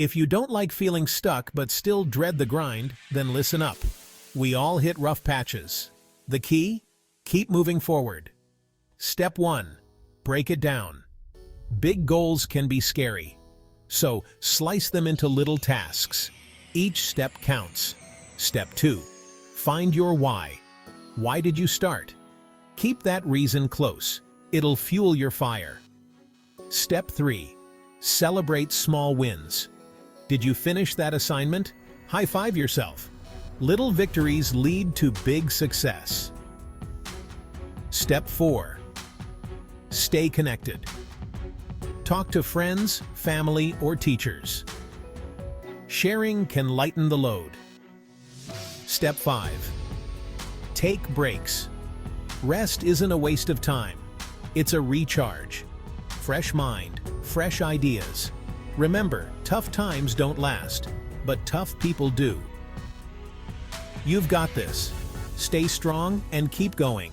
If you don't like feeling stuck but still dread the grind, then listen up. We all hit rough patches. The key? Keep moving forward. Step 1. Break it down. Big goals can be scary. So, slice them into little tasks. Each step counts. Step 2. Find your why. Why did you start? Keep that reason close. It'll fuel your fire. Step 3. Celebrate small wins. Did you finish that assignment? High-five yourself. Little victories lead to big success. Step 4. Stay connected. Talk to friends, family, or teachers. Sharing can lighten the load. Step 5. Take breaks. Rest isn't a waste of time. It's a recharge. Fresh mind, fresh ideas. Remember, tough times don't last, but tough people do. You've got this. Stay strong and keep going.